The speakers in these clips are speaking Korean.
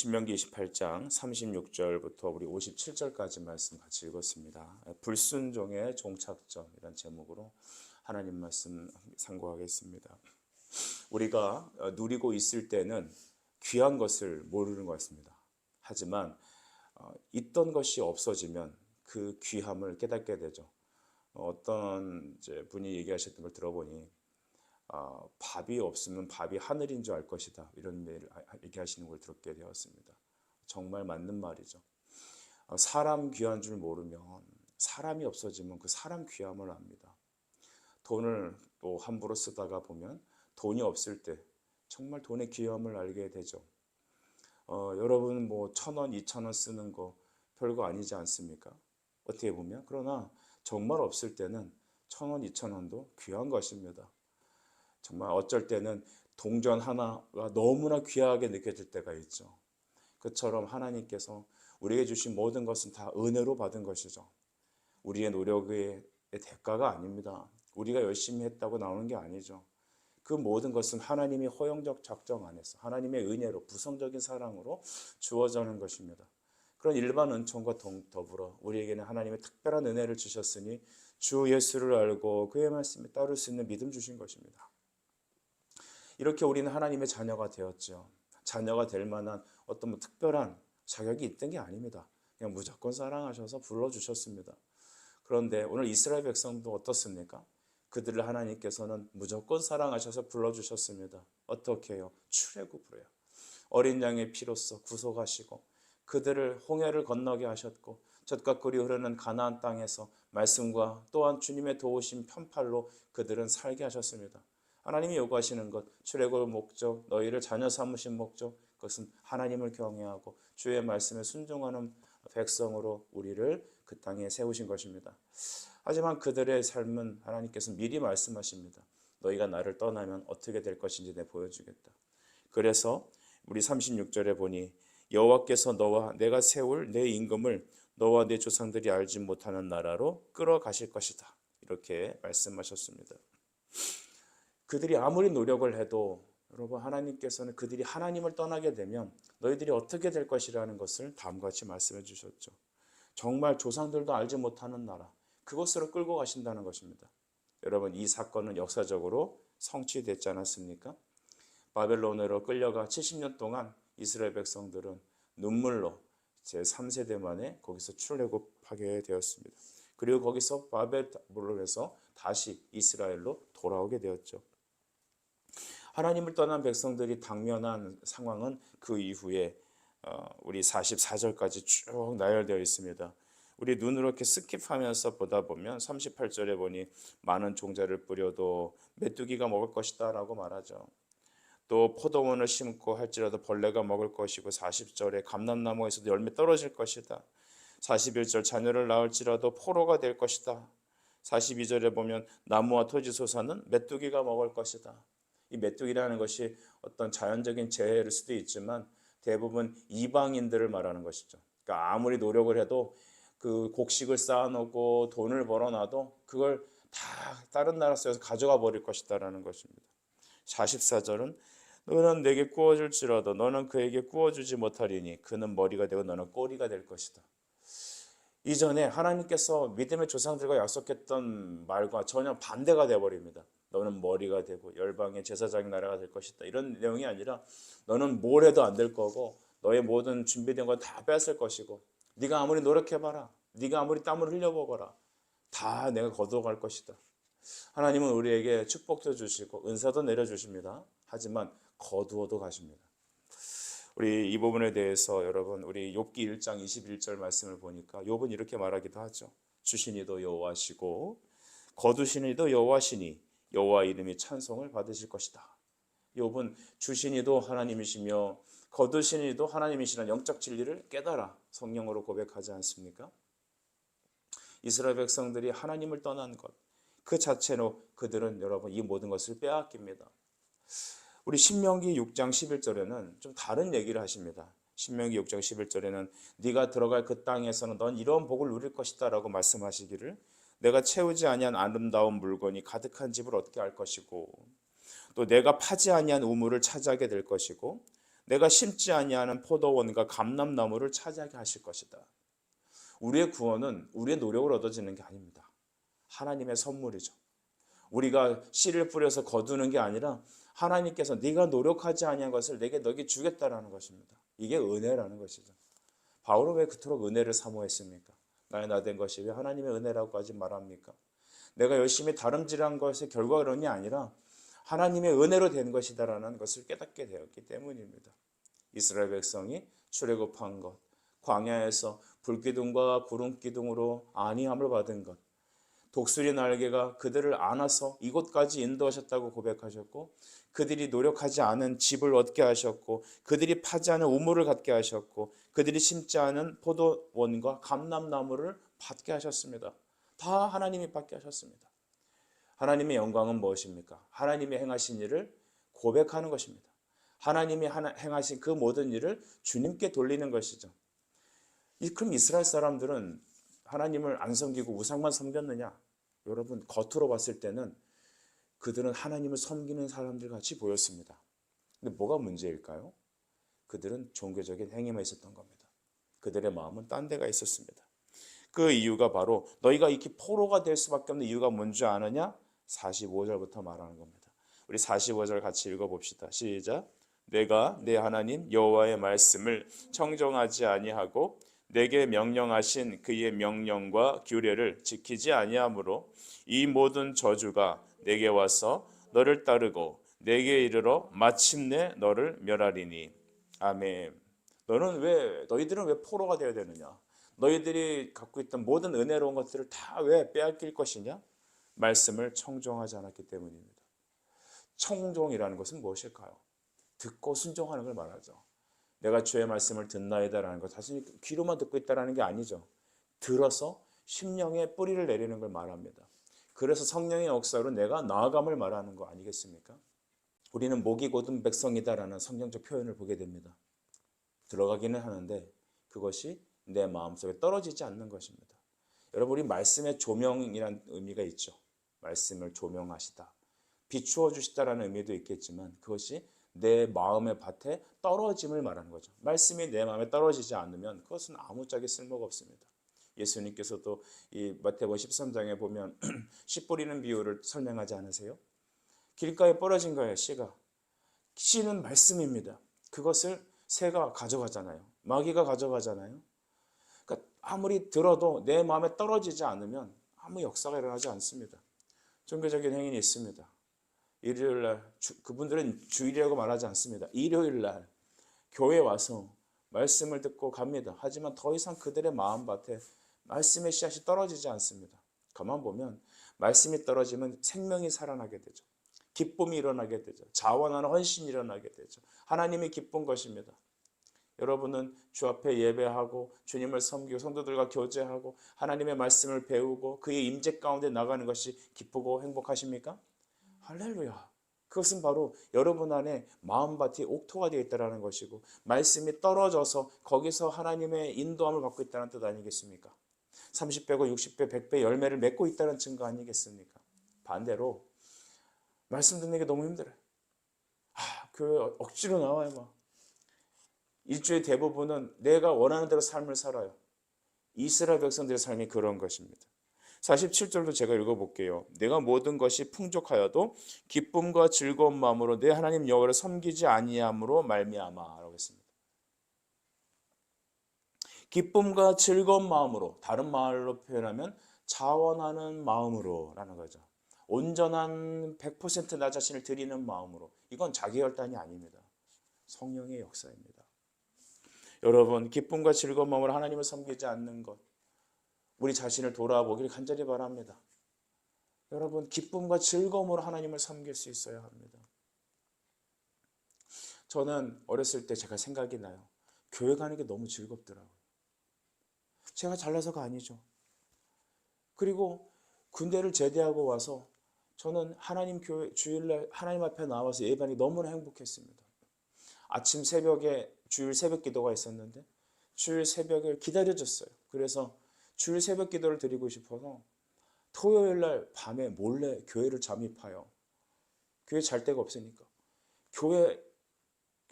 신명기 28장 36절부터 우리 57절까지 말씀 같이 읽었습니다. 불순종의 종착점이라는 제목으로 하나님 말씀 상고하겠습니다. 우리가 누리고 있을 때는 귀한 것을 모르는 것 같습니다. 하지만 있던 것이 없어지면 그 귀함을 깨닫게 되죠. 어떤 분이 얘기하셨던 걸 들어보니 밥이 없으면 밥이 하늘인 줄 알 것이다, 이런 얘기하시는 걸 듣게 되었습니다. 정말 맞는 말이죠. 사람 귀한 줄 모르면 사람이 없어지면 그 사람 귀함을 압니다. 돈을 또 함부로 쓰다가 보면 돈이 없을 때 정말 돈의 귀함을 알게 되죠. 여러분 1,000원, 2,000원 쓰는 거 별거 아니지 않습니까? 어떻게 보면. 그러나 정말 없을 때는 1,000원, 2,000원도 귀한 것입니다. 정말 어쩔 때는 동전 하나가 너무나 귀하게 느껴질 때가 있죠. 그처럼 하나님께서 우리에게 주신 모든 것은 다 은혜로 받은 것이죠. 우리의 노력의 대가가 아닙니다. 우리가 열심히 했다고 나오는 게 아니죠. 그 모든 것은 하나님의 허용적 작정 안에서 하나님의 은혜로, 부성적인 사랑으로 주어지는 것입니다. 그런 일반 은총과 더불어 우리에게는 하나님의 특별한 은혜를 주셨으니 주 예수를 알고 그의 말씀에 따를 수 있는 믿음 주신 것입니다. 이렇게 우리는 하나님의 자녀가 되었죠. 자녀가 될 만한 어떤 특별한 자격이 있던 게 아닙니다. 그냥 무조건 사랑하셔서 불러주셨습니다. 그런데 오늘 이스라엘 백성도 어떻습니까? 그들을 하나님께서는 무조건 사랑하셔서 불러주셨습니다. 어떻게 해요? 출애굽으로요. 어린 양의 피로써 구속하시고 그들을 홍해를 건너게 하셨고 젖과 꿀이 흐르는 가나안 땅에서 말씀과 또한 주님의 도우심 편팔로 그들은 살게 하셨습니다. 하나님이 요구하시는 것, 출애굽의 목적, 너희를 자녀 삼으신 목적, 그것은 하나님을 경외하고 주의 말씀에 순종하는 백성으로 우리를 그 땅에 세우신 것입니다. 하지만 그들의 삶은 하나님께서 미리 말씀하십니다. 너희가 나를 떠나면 어떻게 될 것인지 내가 보여주겠다. 그래서 우리 36절에 보니 여호와께서 너와 내가 세울 내 임금을 너와 내 조상들이 알지 못하는 나라로 끌어가실 것이다, 이렇게 말씀하셨습니다. 그들이 아무리 노력을 해도 여러분, 하나님께서는 그들이 하나님을 떠나게 되면 너희들이 어떻게 될 것이라는 것을 다음과 같이 말씀해 주셨죠. 정말 조상들도 알지 못하는 나라, 그곳으로 끌고 가신다는 것입니다. 여러분, 이 사건은 역사적으로 성취됐지 않았습니까? 바벨론으로 끌려가 70년 동안 이스라엘 백성들은 눈물로 제3세대 만에 거기서 출애굽하게 되었습니다. 그리고 거기서 바벨론에서 다시 이스라엘로 돌아오게 되었죠. 하나님을 떠난 백성들이 당면한 상황은 그 이후에 우리 44절까지 쭉 나열되어 있습니다. 우리 눈으로 이렇게 스킵하면서 보다 보면 38절에 보니 많은 종자를 뿌려도 메뚜기가 먹을 것이다 라고 말하죠. 또 포도원을 심고 할지라도 벌레가 먹을 것이고 40절에 감람나무에서도 열매 떨어질 것이다. 41절 자녀를 낳을지라도 포로가 될 것이다. 42절에 보면 나무와 토지 솟아는 메뚜기가 먹을 것이다. 이 메뚜기라는 것이 어떤 자연적인 재해일 수도 있지만 대부분 이방인들을 말하는 것이죠. 그러니까 아무리 노력을 해도 그 곡식을 쌓아놓고 돈을 벌어놔도 그걸 다 다른 나라 에서 가져가 버릴 것이다라는 것입니다. 44절은 너는 내게 구워줄지라도 너는 그에게 구워주지 못하리니 그는 머리가 되고 너는 꼬리가 될 것이다. 이전에 하나님께서 믿음의 조상들과 약속했던 말과 전혀 반대가 되어버립니다. 너는 머리가 되고 열방의 제사장의 나라가 될 것이다, 이런 내용이 아니라 너는 뭘 해도 안 될 거고 너의 모든 준비된 건 다 뺏을 것이고 네가 아무리 노력해봐라, 네가 아무리 땀을 흘려보거라, 다 내가 거둬갈 것이다. 하나님은 우리에게 축복도 주시고 은사도 내려주십니다. 하지만 거두어도 가십니다. 우리 이 부분에 대해서 여러분, 우리 욥기 1장 21절 말씀을 보니까 욥은 이렇게 말하기도 하죠. 주시니도 여호와시고 거두시니도 여호와시니 여호와 이름이 찬송을 받으실 것이다. 욥은 주시니도 하나님이시며 거두시니도 하나님이시라는 영적 진리를 깨달아 성령으로 고백하지 않습니까? 이스라엘 백성들이 하나님을 떠난 것 그 자체로 그들은 여러분 이 모든 것을 빼앗깁니다. 우리 신명기 6장 11절에는 좀 다른 얘기를 하십니다. 신명기 6장 11절에는 네가 들어갈 그 땅에서는 넌 이런 복을 누릴 것이다 라고 말씀하시기를, 내가 채우지 아니한 아름다운 물건이 가득한 집을 얻게 할 것이고 또 내가 파지 아니한 우물을 차지하게 될 것이고 내가 심지 아니하는 포도원과 감람나무를 차지하게 하실 것이다. 우리의 구원은 우리의 노력으로 얻어지는 게 아닙니다. 하나님의 선물이죠. 우리가 씨를 뿌려서 거두는 게 아니라 하나님께서 네가 노력하지 아니한 것을 내게 너에게 주겠다라는 것입니다. 이게 은혜라는 것이죠. 바울은 왜 그토록 은혜를 사모했습니까? 나의 나된 것이 왜 하나님의 은혜라고까지 말합니까? 내가 열심히 다름질한 것의 결과론이 아니라 하나님의 은혜로 된 것이다라는 것을 깨닫게 되었기 때문입니다. 이스라엘 백성이 출애굽한 것, 광야에서 불기둥과 구름기둥으로 안위함을 받은 것, 독수리 날개가 그들을 안아서 이곳까지 인도하셨다고 고백하셨고, 그들이 노력하지 않은 집을 얻게 하셨고, 그들이 파지 않은 우물을 갖게 하셨고, 그들이 심지 않은 포도원과 감람나무를 받게 하셨습니다. 다 하나님이 받게 하셨습니다. 하나님의 영광은 무엇입니까? 하나님이 행하신 일을 고백하는 것입니다. 하나님이 행하신 그 모든 일을 주님께 돌리는 것이죠. 그럼 이스라엘 사람들은 하나님을 안 섬기고 우상만 섬겼느냐? 여러분, 겉으로 봤을 때는 그들은 하나님을 섬기는 사람들 같이 보였습니다. 근데 뭐가 문제일까요? 그들은 종교적인 행위만 있었던 겁니다. 그들의 마음은 딴 데가 있었습니다. 그 이유가 바로 너희가 이렇게 포로가 될 수밖에 없는 이유가 뭔지 아느냐? 45절부터 말하는 겁니다. 우리 45절 같이 읽어봅시다. 시작. 내가 내 하나님 여호와의 말씀을 청정하지 아니하고 내게 명령하신 그의 명령과 규례를 지키지 아니하므로 이 모든 저주가 내게 와서 너를 따르고 내게 이르러 마침내 너를 멸하리니. 아멘. 너희들은 왜 포로가 되어야 되느냐? 너희들이 갖고 있던 모든 은혜로운 것들을 다 왜 빼앗길 것이냐? 말씀을 청종하지 않았기 때문입니다. 청종이라는 것은 무엇일까요? 듣고 순종하는 걸 말하죠. 내가 주의 말씀을 듣나이다라는 것, 단순히 귀로만 듣고 있다라는 게 아니죠. 들어서 심령에 뿌리를 내리는 걸 말합니다. 그래서 성령의 역사로 내가 나아감을 말하는 거 아니겠습니까? 우리는 목이 곧은 백성이다라는 성경적 표현을 보게 됩니다. 들어가기는 하는데 그것이 내 마음속에 떨어지지 않는 것입니다. 여러분, 우리 말씀의 조명이라는 의미가 있죠. 말씀을 조명하시다, 비추어 주시다라는 의미도 있겠지만 그것이 내 마음의 밭에 떨어짐을 말하는 거죠. 말씀이 내 마음에 떨어지지 않으면 그것은 아무짝에 쓸모가 없습니다. 예수님께서도 이 마태복음 13장에 보면 씨 뿌리는 비유를 설명하지 않으세요? 길가에 떨어진 거예요. 씨는 말씀입니다. 그것을 새가 가져가잖아요. 마귀가 가져가잖아요. 그러니까 아무리 들어도 내 마음에 떨어지지 않으면 아무 역사가 일어나지 않습니다. 종교적인 행위는 있습니다. 일요일날 그분들은 주일이라고 말하지 않습니다. 일요일날 교회에 와서 말씀을 듣고 갑니다. 하지만 더 이상 그들의 마음밭에 말씀의 씨앗이 떨어지지 않습니다. 가만 보면 말씀이 떨어지면 생명이 살아나게 되죠. 기쁨이 일어나게 되죠. 자원하는 헌신이 일어나게 되죠. 하나님이 기쁜 것입니다. 여러분은 주 앞에 예배하고 주님을 섬기고 성도들과 교제하고 하나님의 말씀을 배우고 그의 임재 가운데 나가는 것이 기쁘고 행복하십니까? 할렐루야. 그것은 바로 여러분 안에 마음밭이 옥토가 되어 있다는 것이고 말씀이 떨어져서 거기서 하나님의 인도함을 받고 있다는 뜻 아니겠습니까? 30배고 60배 100배 열매를 맺고 있다는 증거 아니겠습니까? 반대로 말씀 듣는 게 너무 힘들어요. 교회 억지로 나와요. 막. 일주의 대부분은 내가 원하는 대로 삶을 살아요. 이스라엘 백성들의 삶이 그런 것입니다. 47절도 제가 읽어볼게요. 내가 모든 것이 풍족하여도 기쁨과 즐거운 마음으로 내 하나님 여호와를 섬기지 아니함으로 말미암아라고 했습니다. 기쁨과 즐거운 마음으로, 다른 말로 표현하면 자원하는 마음으로라는 거죠. 온전한 100% 나 자신을 드리는 마음으로. 이건 자기 혈단이 아닙니다. 성령의 역사입니다. 여러분, 기쁨과 즐거운 마음으로 하나님을 섬기지 않는 것, 우리 자신을 돌아보기를 간절히 바랍니다. 여러분, 기쁨과 즐거움으로 하나님을 섬길 수 있어야 합니다. 저는 어렸을 때 제가 생각이 나요. 교회 가는 게 너무 즐겁더라고요. 제가 잘나서가 아니죠. 그리고 군대를 제대하고 와서 저는 하나님 교회 주일날 하나님 앞에 나와서 예배하니 너무나 행복했습니다. 아침 새벽에 주일 새벽 기도가 있었는데 주일 새벽을 기다려줬어요. 그래서 주일 새벽 기도를 드리고 싶어서 토요일날 밤에 몰래 교회를 잠입하여, 교회 잘 데가 없으니까 교회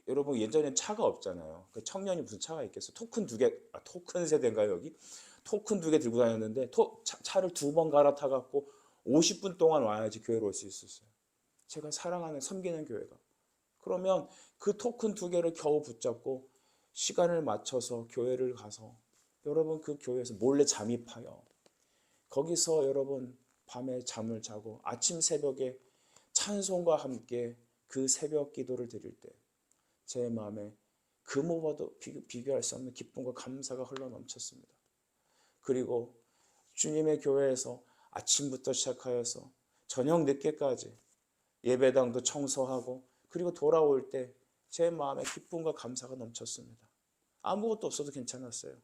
여러분 예전엔 차가 없잖아요. 그 청년이 무슨 차가 있겠어? 토큰 두 개, 토큰 세대인가요 여기? 토큰 두 개 들고 다녔는데 차를 두 번 갈아타 갖고 50분 동안 와야지 교회로 올 수 있었어요. 제가 사랑하는 섬기는 교회가. 그러면 그 토큰 두 개를 겨우 붙잡고 시간을 맞춰서 교회를 가서 여러분 그 교회에서 몰래 잠입하여 거기서 여러분 밤에 잠을 자고 아침 새벽에 찬송과 함께 그 새벽 기도를 드릴 때 제 마음에 그 무엇과도 비교할 수 없는 기쁨과 감사가 흘러넘쳤습니다. 그리고 주님의 교회에서 아침부터 시작하여서 저녁 늦게까지 예배당도 청소하고 그리고 돌아올 때 제 마음에 기쁨과 감사가 넘쳤습니다. 아무것도 없어도 괜찮았어요.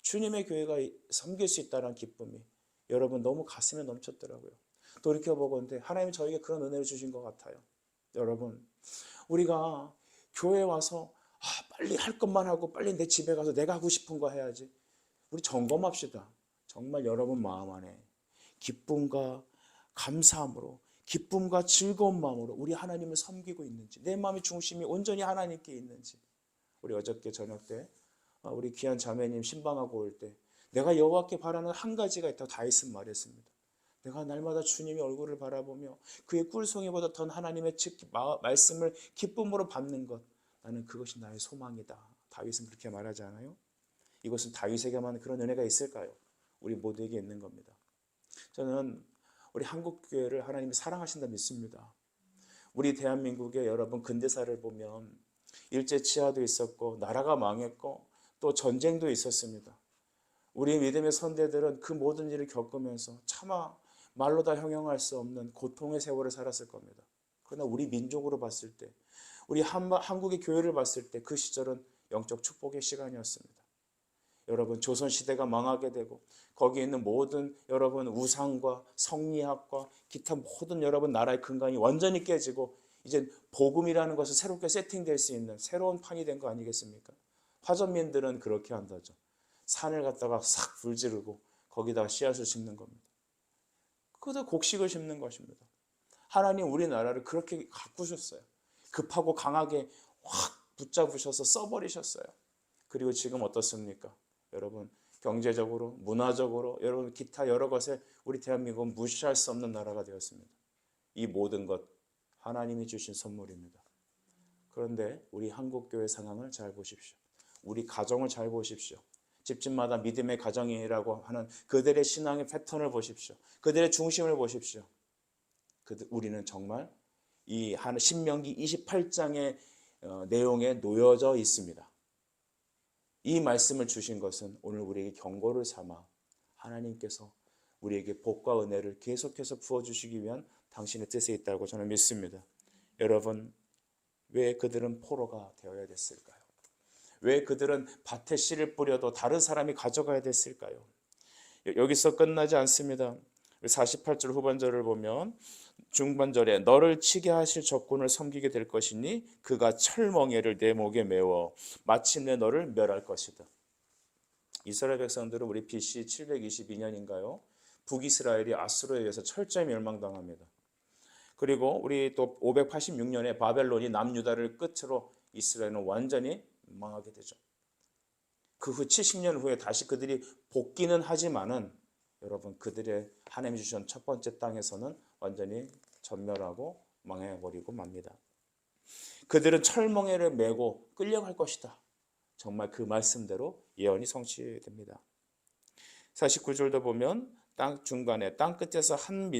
주님의 교회가 섬길 수 있다는 기쁨이 여러분 너무 가슴에 넘쳤더라고요. 돌이켜보건대 하나님이 저에게 그런 은혜를 주신 것 같아요. 여러분 우리가 교회 와서 빨리 할 것만 하고 빨리 내 집에 가서 내가 하고 싶은 거 해야지. 우리 점검합시다. 정말 여러분 마음 안에 기쁨과 감사함으로 기쁨과 즐거운 마음으로 우리 하나님을 섬기고 있는지 내 마음의 중심이 온전히 하나님께 있는지. 우리 어저께 저녁 때 우리 귀한 자매님 신방하고 올 때 내가 여호와께 바라는 한 가지가 있다고 다윗은 말했습니다. 내가 날마다 주님의 얼굴을 바라보며 그의 꿀송이보다 더 하나님의 말씀을 기쁨으로 받는 것, 나는 그것이 나의 소망이다. 다윗은 그렇게 말하지 않아요? 이것은 다윗에게만 그런 은혜가 있을까요? 우리 모두에게 있는 겁니다. 저는 우리 한국교회를 하나님이 사랑하신다 믿습니다. 우리 대한민국의 여러분 근대사를 보면 일제치하도 있었고 나라가 망했고 또 전쟁도 있었습니다. 우리 믿음의 선대들은 그 모든 일을 겪으면서 차마 말로 다 형용할 수 없는 고통의 세월을 살았을 겁니다. 그러나 우리 민족으로 봤을 때 우리 한국의 교회를 봤을 때 그 시절은 영적 축복의 시간이었습니다. 여러분 조선시대가 망하게 되고 거기에 있는 모든 여러분 우상과 성리학과 기타 모든 여러분 나라의 근간이 완전히 깨지고 이제 복음이라는 것을 새롭게 세팅될 수 있는 새로운 판이 된 거 아니겠습니까? 화전민들은 그렇게 한다죠. 산을 갖다가 싹 불지르고 거기다가 씨앗을 심는 겁니다. 그것도 곡식을 심는 것입니다. 하나님 우리나라를 그렇게 가꾸셨어요. 급하고 강하게 확 붙잡으셔서 써버리셨어요. 그리고 지금 어떻습니까? 여러분 경제적으로 문화적으로 여러분 기타 여러 것에 우리 대한민국은 무시할 수 없는 나라가 되었습니다. 이 모든 것 하나님이 주신 선물입니다. 그런데 우리 한국교회 상황을 잘 보십시오. 우리 가정을 잘 보십시오. 집집마다 믿음의 가정이라고 하는 그들의 신앙의 패턴을 보십시오. 그들의 중심을 보십시오. 우리는 정말 이 신명기 28장의 내용에 놓여져 있습니다. 이 말씀을 주신 것은 오늘 우리에게 경고를 삼아 하나님께서 우리에게 복과 은혜를 계속해서 부어주시기 위한 당신의 뜻에 있다고 저는 믿습니다. 여러분 왜 그들은 포로가 되어야 됐을까요? 왜 그들은 밭에 씨를 뿌려도 다른 사람이 가져가야 됐을까요? 여기서 끝나지 않습니다. 48절 후반절을 보면 중반절에 너를 치게 하실 적군을 섬기게 될 것이니 그가 철멍에를 내 목에 메워 마침내 너를 멸할 것이다. 이스라엘 백성들은 우리 BC 722년인가요? 북이스라엘이 아수르에 의해서 철저히 멸망당합니다. 그리고 우리 또 586년에 바벨론이 남유다를 끝으로 이스라엘은 완전히 망하게 되죠. 그 후 70년 후에 다시 그들이 복귀는 하지만은 여러분 그들의 하나님이 주신 첫 번째 땅에서는 완전히 전멸하고 망해버리고 맙니다. 그들은 철멍에를 메고 끌려갈 것이다. 정말 그 말씀대로 예언이 성취됩니다. 49절도 보면 땅 중간에 땅 끝에서 한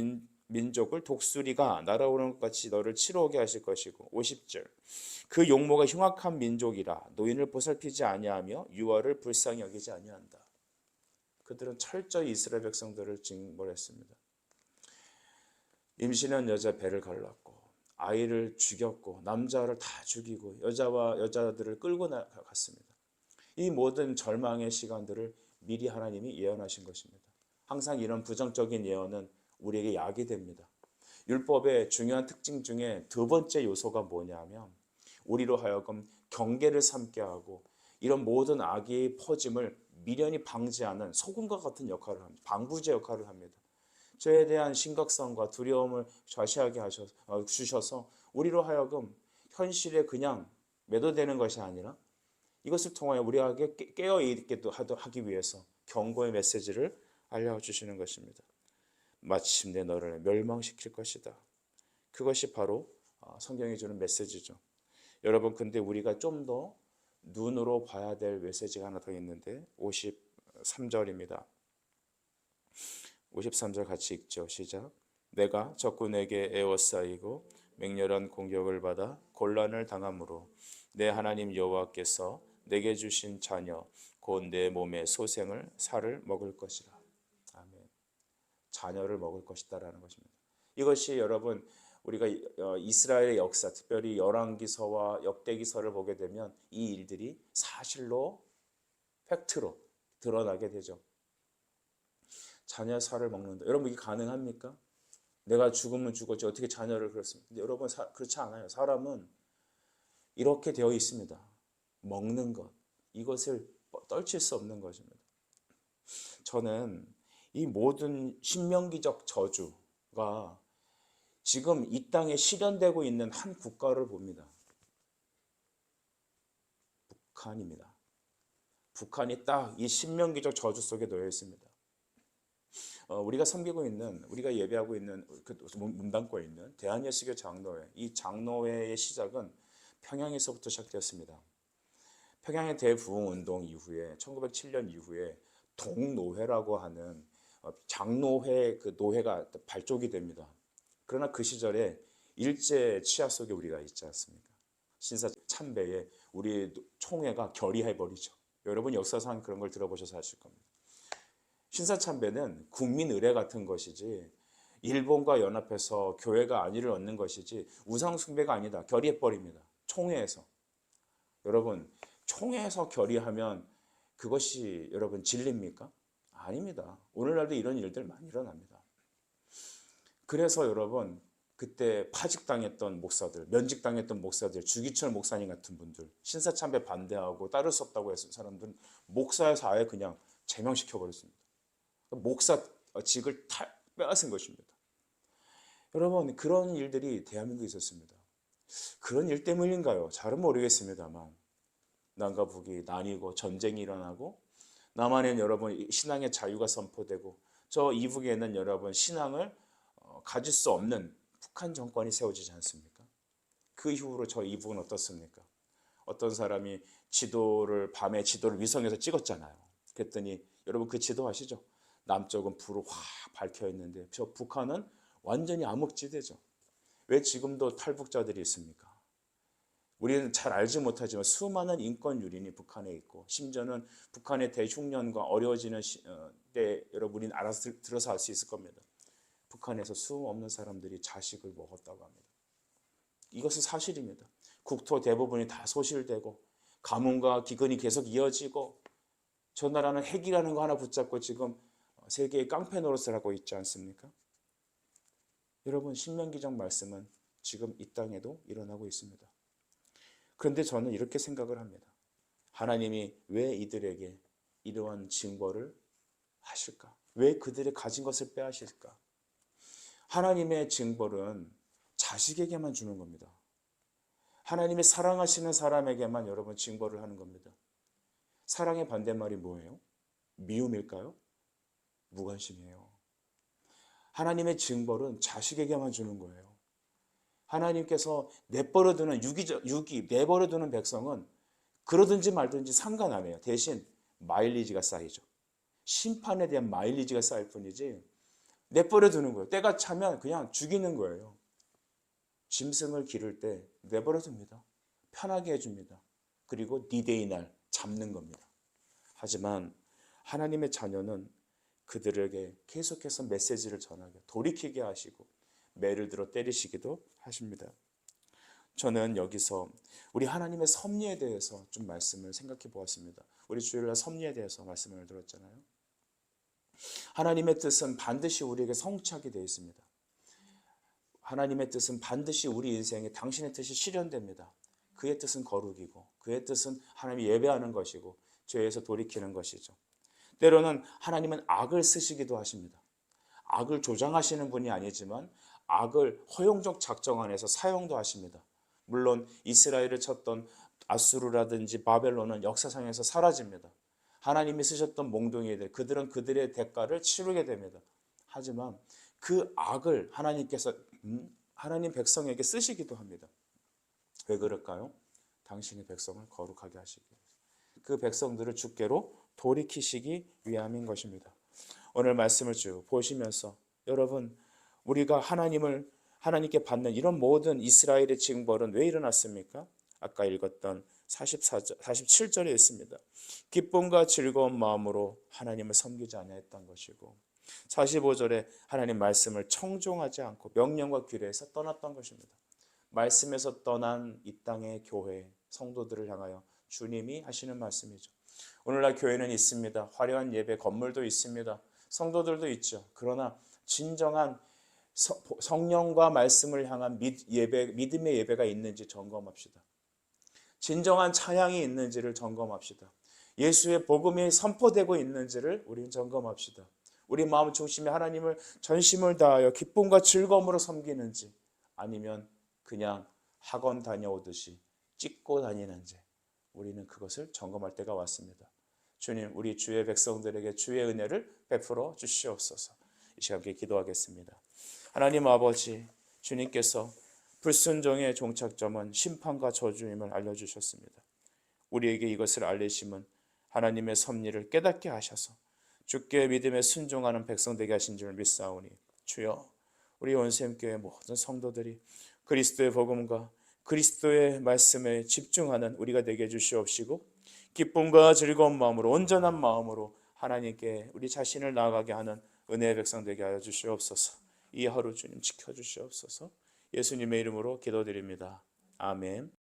민족을 독수리가 날아오는 것 같이 너를 치러 오게 하실 것이고 50절 그 용모가 흉악한 민족이라 노인을 보살피지 아니하며 유아를 불쌍히 여기지 아니한다. 그들은 철저히 이스라엘 백성들을 징벌했습니다. 임신한 여자 배를 갈랐고 아이를 죽였고 남자를 다 죽이고 여자들을 끌고 갔습니다. 이 모든 절망의 시간들을 미리 하나님이 예언하신 것입니다. 항상 이런 부정적인 예언은 우리에게 약이 됩니다. 율법의 중요한 특징 중에 두 번째 요소가 뭐냐면 우리로 하여금 경계를 삼게 하고 이런 모든 악의 퍼짐을 미련히 방지하는 소금과 같은 역할을 합니다. 방부제 역할을 합니다. 죄에 대한 심각성과 두려움을 좌시하게 주셔서 우리로 하여금 현실에 그냥 매도되는 것이 아니라 이것을 통하여 우리가 깨어있게 하기 위해서 경고의 메시지를 알려주시는 것입니다. 마침내 너를 멸망시킬 것이다. 그것이 바로 성경이 주는 메시지죠. 여러분, 근데 우리가 좀 더 눈으로 봐야 될 메시지가 하나 더 있는데 53절입니다. 53절 같이 읽죠. 시작. 내가 적군에게 에워싸이고 맹렬한 공격을 받아 곤란을 당함으로 내 하나님 여호와께서 내게 주신 자녀 곧 내 몸의 소생을 살을 먹을 것이라. 아멘. 자녀를 먹을 것이다라는 것입니다. 이것이 여러분 우리가 이스라엘의 역사, 특별히 열왕기서와 역대기서를 보게 되면 이 일들이 사실로 팩트로 드러나게 되죠. 자녀 살을 먹는다. 여러분 이게 가능합니까? 내가 죽으면 죽었지 어떻게 자녀를 그렇습니까? 근데 여러분 그렇지 않아요. 사람은 이렇게 되어 있습니다. 먹는 것, 이것을 떨칠 수 없는 것입니다. 저는 이 모든 신명기적 저주가 지금 이 땅에 실현되고 있는 한 국가를 봅니다. 북한입니다. 북한이 딱 이 신명기적 저주 속에 놓여 있습니다. 우리가 섬기고 있는, 우리가 예배하고 있는, 문당고에 있는 대한예수교 장로회, 이 장로회의 시작은 평양에서부터 시작되었습니다. 평양의 대부흥운동 이후에 1907년 이후에 동노회라고 하는 장로회 그 노회가 발족이 됩니다. 그러나 그 시절에 일제 치하 속에 우리가 있지 않습니까? 신사 참배에 우리 총회가 결의해버리죠. 여러분 역사상 그런 걸 들어보셔서 아실 겁니다. 신사 참배는 국민 의례 같은 것이지 일본과 연합해서 교회가 안위를 얻는 것이지 우상 숭배가 아니다. 결의해버립니다. 총회에서. 여러분 총회에서 결의하면 그것이 여러분 진리입니까? 아닙니다. 오늘날도 이런 일들 많이 일어납니다. 그래서 여러분 그때 파직당했던 목사들, 면직당했던 목사들, 주기철 목사님 같은 분들, 신사참배 반대하고 따를 수 없다고 했던 사람들은 목사에서 아예 그냥 제명시켜버렸습니다. 목사직을 빼앗은 것입니다. 여러분 그런 일들이 대한민국에 있었습니다. 그런 일 때문인가요? 잘은 모르겠습니다만 남과 북이 나뉘고 전쟁이 일어나고 남한엔 여러분 신앙의 자유가 선포되고 저 이북에는 여러분 신앙을 가질 수 없는 북한 정권이 세워지지 않습니까? 그 이후로 저 이북은 어떻습니까? 어떤 사람이 밤에 지도를 위성에서 찍었잖아요. 그랬더니 여러분 그 지도 아시죠? 남쪽은 불로 확 밝혀 있는데 저 북한은 완전히 암흑지대죠. 왜 지금도 탈북자들이 있습니까? 우리는 잘 알지 못하지만 수많은 인권 유린이 북한에 있고 심지어는 북한의 대흉년과 어려워지는 때 여러분 우리는 알아서 들어서 알 수 있을 겁니다. 북한에서 수없는 사람들이 자식을 먹었다고 합니다. 이것은 사실입니다. 국토 대부분이 다 소실되고 가뭄과 기근이 계속 이어지고 저 나라는 핵이라는 거 하나 붙잡고 지금 세계의 깡패 노릇을 하고 있지 않습니까? 여러분 신명기적 말씀은 지금 이 땅에도 일어나고 있습니다. 그런데 저는 이렇게 생각을 합니다. 하나님이 왜 이들에게 이러한 징벌을 하실까? 왜 그들의 가진 것을 빼앗을까? 하나님의 징벌은 자식에게만 주는 겁니다. 하나님이 사랑하시는 사람에게만 여러분 징벌을 하는 겁니다. 사랑의 반대말이 뭐예요? 미움일까요? 무관심이에요. 하나님의 징벌은 자식에게만 주는 거예요. 하나님께서 내버려두는 내버려두는 백성은 그러든지 말든지 상관 안 해요. 대신 마일리지가 쌓이죠. 심판에 대한 마일리지가 쌓일 뿐이지 내버려두는 거예요. 때가 차면 그냥 죽이는 거예요. 짐승을 기를 때 내버려둡니다. 편하게 해줍니다. 그리고 D-Day 날 잡는 겁니다. 하지만 하나님의 자녀는 그들에게 계속해서 메시지를 전하게 돌이키게 하시고 매를 들어 때리시기도 하십니다. 저는 여기서 우리 하나님의 섭리에 대해서 좀 말씀을 생각해 보았습니다. 우리 주일날 섭리에 대해서 말씀을 들었잖아요. 하나님의 뜻은 반드시 우리에게 성취하게 되어 있습니다. 하나님의 뜻은 반드시 우리 인생에 당신의 뜻이 실현됩니다. 그의 뜻은 거룩이고 그의 뜻은 하나님이 예배하는 것이고 죄에서 돌이키는 것이죠. 때로는 하나님은 악을 쓰시기도 하십니다. 악을 조장하시는 분이 아니지만 악을 허용적 작정 안에서 사용도 하십니다. 물론 이스라엘을 쳤던 아수르라든지 바벨론은 역사상에서 사라집니다. 하나님이 쓰셨던 몽둥이들, 그들은 그들의 대가를 치르게 됩니다. 하지만 그 악을 하나님께서 하나님 백성에게 쓰시기도 합니다. 왜 그럴까요? 당신의 백성을 거룩하게 하시기 위해서. 그 백성들을 주께로 돌이키시기 위함인 것입니다. 오늘 말씀을 쭉 보시면서 여러분, 우리가 하나님께 받는 이런 모든 이스라엘의 징벌은 왜 일어났습니까? 아까 읽었던 47절에 있습니다. 기쁨과 즐거운 마음으로 하나님을 섬기지 아니했던 것이고, 45절에 하나님 말씀을 청종하지 않고 명령과 규례에서 떠났던 것입니다. 말씀에서 떠난 이 땅의 교회 성도들을 향하여 주님이 하시는 말씀이죠. 오늘날 교회는 있습니다. 화려한 예배 건물도 있습니다. 성도들도 있죠. 그러나 진정한 성령과 말씀을 향한 믿음의 예배가 있는지 점검합시다. 진정한 찬양이 있는지를 점검합시다. 예수의 복음이 선포되고 있는지를 우리는 점검합시다. 우리 마음 중심에 하나님을 전심을 다하여 기쁨과 즐거움으로 섬기는지, 아니면 그냥 학원 다녀오듯이 찍고 다니는지, 우리는 그것을 점검할 때가 왔습니다. 주님, 우리 주의 백성들에게 주의 은혜를 베풀어 주시옵소서. 이 시간 함께 기도하겠습니다. 하나님 아버지, 주님께서 불순종의 종착점은 심판과 저주임을 알려주셨습니다. 우리에게 이것을 알리심은 하나님의 섭리를 깨닫게 하셔서 주께 믿음에 순종하는 백성 되게 하신 줄 믿사오니, 주여, 우리 온샘교회 모든 성도들이 그리스도의 복음과 그리스도의 말씀에 집중하는 우리가 되게 해주시옵시고, 기쁨과 즐거운 마음으로, 온전한 마음으로 하나님께 우리 자신을 나아가게 하는 은혜의 백성 되게 하여 주시옵소서. 이 하루 주님 지켜주시옵소서. 예수님의 이름으로 기도드립니다. 아멘.